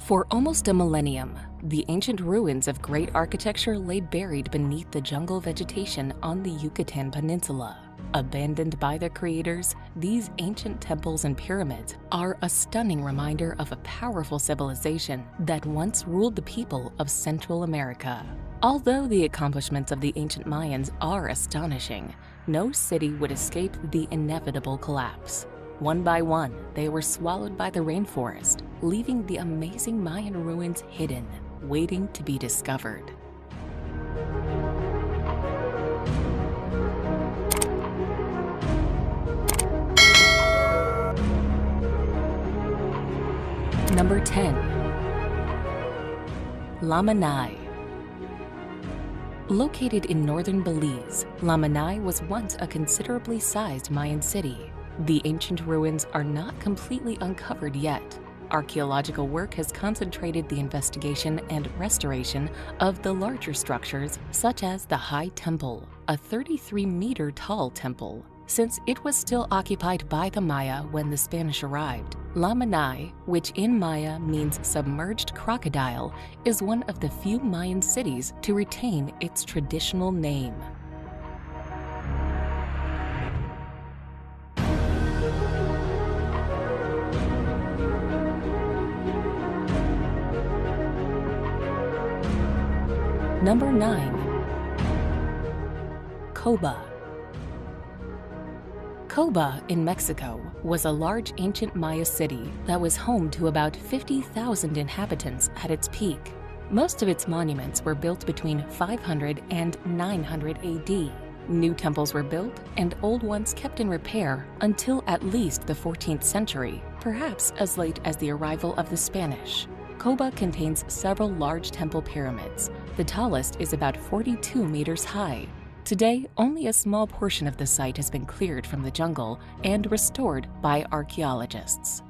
For almost a millennium, the ancient ruins of great architecture lay buried beneath the jungle vegetation on the Yucatan Peninsula. Abandoned by their creators, these ancient temples and pyramids are a stunning reminder of a powerful civilization that once ruled the people of Central America. Although the accomplishments of the ancient Mayans are astonishing, no city would escape the inevitable collapse. One by one, they were swallowed by the rainforest, leaving the amazing Mayan ruins hidden, waiting to be discovered. Number 10. Lamanai. Located in northern Belize, Lamanai was once a considerably sized Mayan city. The ancient ruins are not completely uncovered yet. Archaeological work has concentrated the investigation and restoration of the larger structures, such as the High Temple, a 33-meter-tall temple. Since it was still occupied by the Maya when the Spanish arrived, Lamanai, which in Maya means submerged crocodile, is one of the few Mayan cities to retain its traditional name. Number 9. Coba. Coba in Mexico was a large ancient Maya city that was home to about 50,000 inhabitants at its peak. Most of its monuments were built between 500 and 900 AD. New temples were built and old ones kept in repair until at least the 14th century, perhaps as late as the arrival of the Spanish. Coba contains several large temple pyramids. The tallest is about 42 meters high. Today, only a small portion of the site has been cleared from the jungle and restored by archaeologists.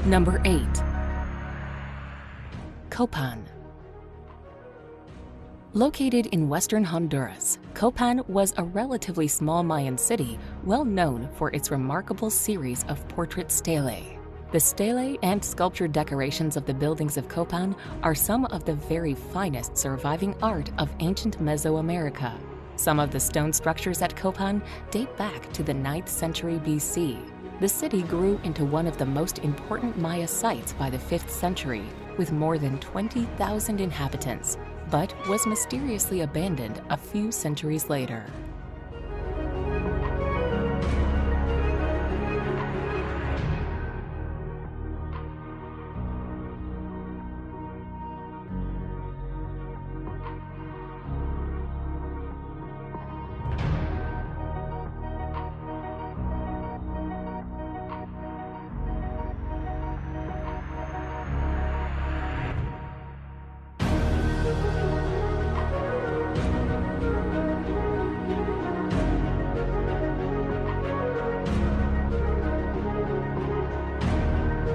Number 8. Copan. Located in western Honduras, Copan was a relatively small Mayan city well known for its remarkable series of portrait stelae. The stelae and sculptured decorations of the buildings of Copan are some of the very finest surviving art of ancient Mesoamerica. Some of the stone structures at Copan date back to the 9th century BC. The city grew into one of the most important Maya sites by the 5th century, with more than 20,000 inhabitants, but was mysteriously abandoned a few centuries later.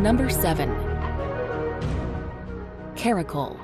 Number 7. Caracol.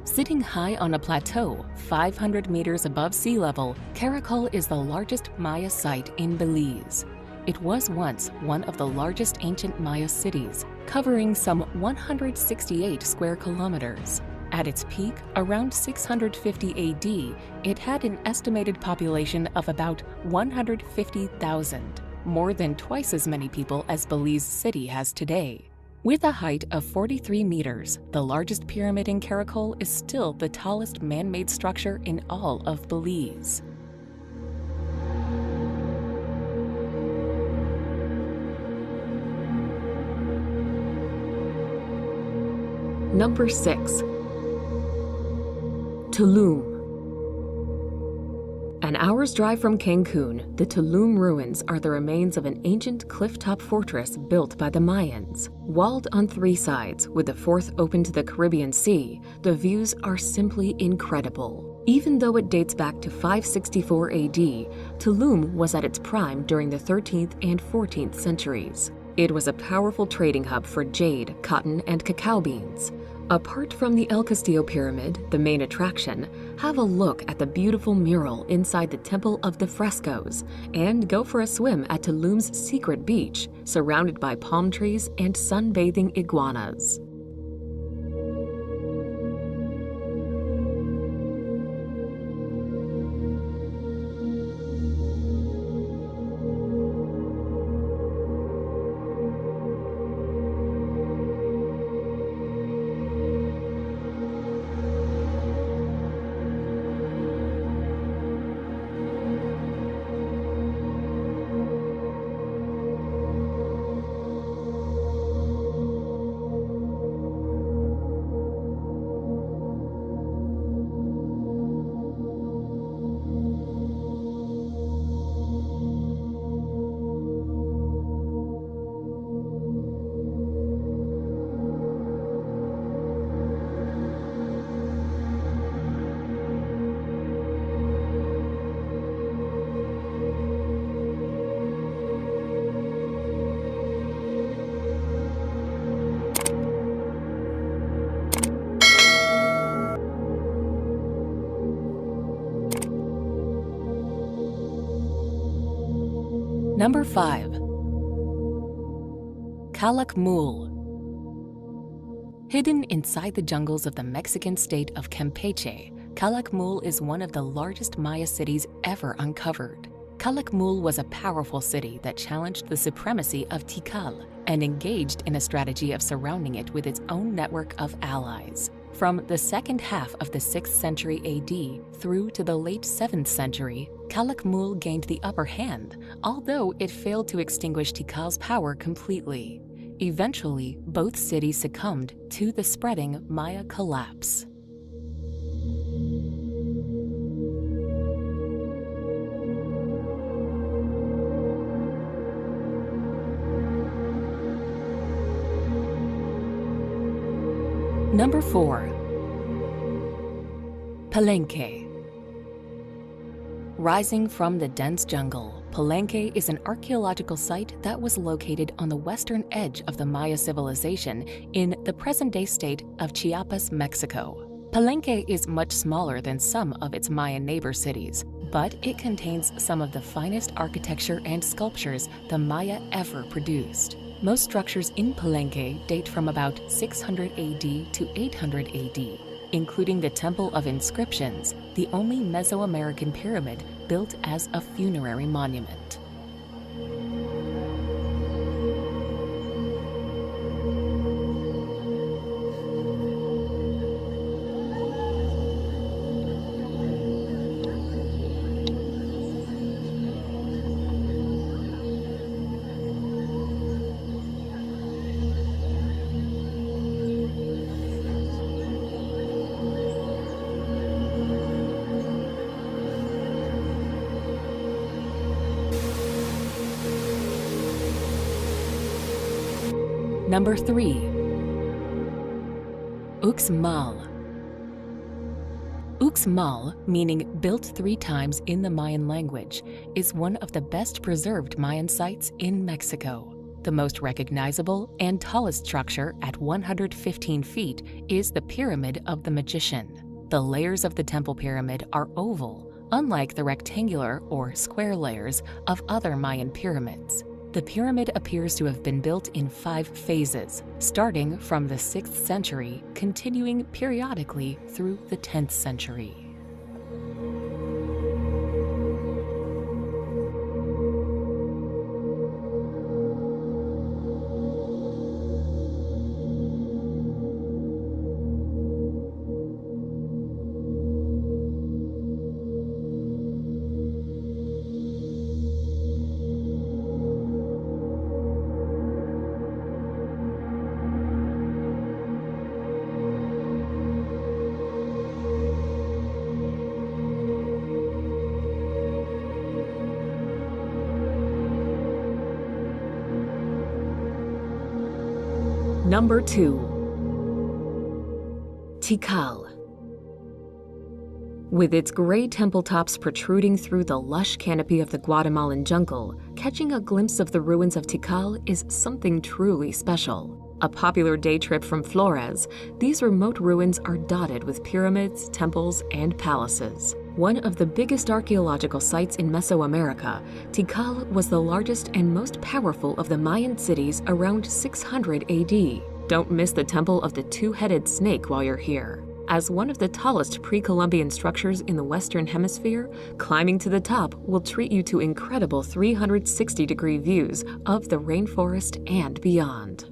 Sitting high on a plateau 500 meters above sea level, Caracol is the largest Maya site in Belize. It was once one of the largest ancient Maya cities, covering some 168 square kilometers. At its peak, around 650 AD, it had an estimated population of about 150,000. More than twice as many people as Belize City has today. With a height of 43 meters, the largest pyramid in Caracol is still the tallest man-made structure in all of Belize. Number 6. Tulum. An hour's drive from Cancun, the Tulum ruins are the remains of an ancient cliff-top fortress built by the Mayans. Walled on 3 sides, with the 4th open to the Caribbean Sea, the views are simply incredible. Even though it dates back to 564 AD, Tulum was at its prime during the 13th and 14th centuries. It was a powerful trading hub for jade, cotton, and cacao beans. Apart from the El Castillo Pyramid, the main attraction, have a look at the beautiful mural inside the Temple of the Frescoes, and go for a swim at Tulum's secret beach, surrounded by palm trees and sunbathing iguanas. Number 5. Calakmul. Hidden inside the jungles of the Mexican state of Campeche, Calakmul is one of the largest Maya cities ever uncovered. Calakmul was a powerful city that challenged the supremacy of Tikal and engaged in a strategy of surrounding it with its own network of allies. From the second half of the 6th century AD through to the late 7th century, Calakmul gained the upper hand, although it failed to extinguish Tikal's power completely. Eventually, both cities succumbed to the spreading Maya collapse. Number 4. Palenque. Rising from the dense jungle, Palenque is an archaeological site that was located on the western edge of the Maya civilization in the present-day state of Chiapas, Mexico. Palenque is much smaller than some of its Mayan neighbor cities, but it contains some of the finest architecture and sculptures the Maya ever produced. Most structures in Palenque date from about 600 AD to 800 AD, including the Temple of Inscriptions, the only Mesoamerican pyramid built as a funerary monument. Number 3. Uxmal. Uxmal, meaning built 3 times in the Mayan language, is one of the best preserved Mayan sites in Mexico. The most recognizable and tallest structure at 115 feet is the Pyramid of the Magician. The layers of the temple pyramid are oval, unlike the rectangular or square layers of other Mayan pyramids. The pyramid appears to have been built in 5 phases, starting from the 6th century, continuing periodically through the 10th century. Number 2. Tikal. With its gray temple tops protruding through the lush canopy of the Guatemalan jungle, catching a glimpse of the ruins of Tikal is something truly special. A popular day trip from Flores, these remote ruins are dotted with pyramids, temples, and palaces. One of the biggest archaeological sites in Mesoamerica, Tikal was the largest and most powerful of the Mayan cities around 600 AD. Don't miss the Temple of the Two-Headed Snake while you're here. As one of the tallest pre-Columbian structures in the Western Hemisphere, climbing to the top will treat you to incredible 360-degree views of the rainforest and beyond.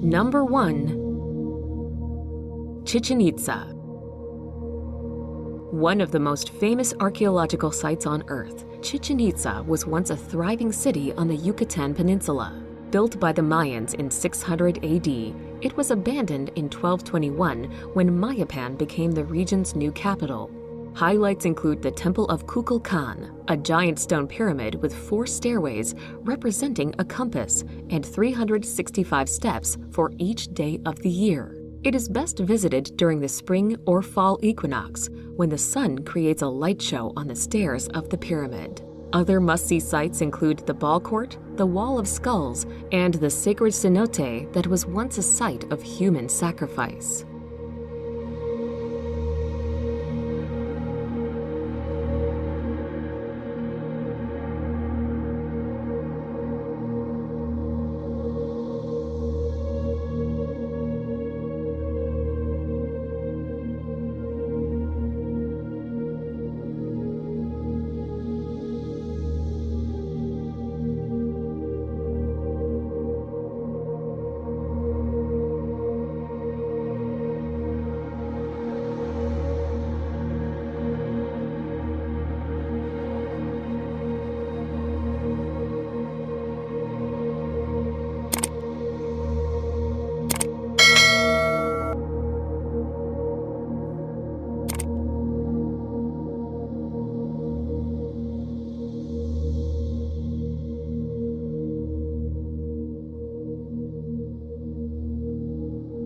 Number 1. Chichen Itza. One of the most famous archaeological sites on Earth, Chichen Itza was once a thriving city on the Yucatan Peninsula. Built by the Mayans in 600 AD, it was abandoned in 1221 when Mayapan became the region's new capital. Highlights include the Temple of Kukulkan, a giant stone pyramid with 4 stairways representing a compass and 365 steps for each day of the year. It is best visited during the spring or fall equinox, when the sun creates a light show on the stairs of the pyramid. Other must-see sites include the ball court, the Wall of Skulls, and the sacred cenote that was once a site of human sacrifice.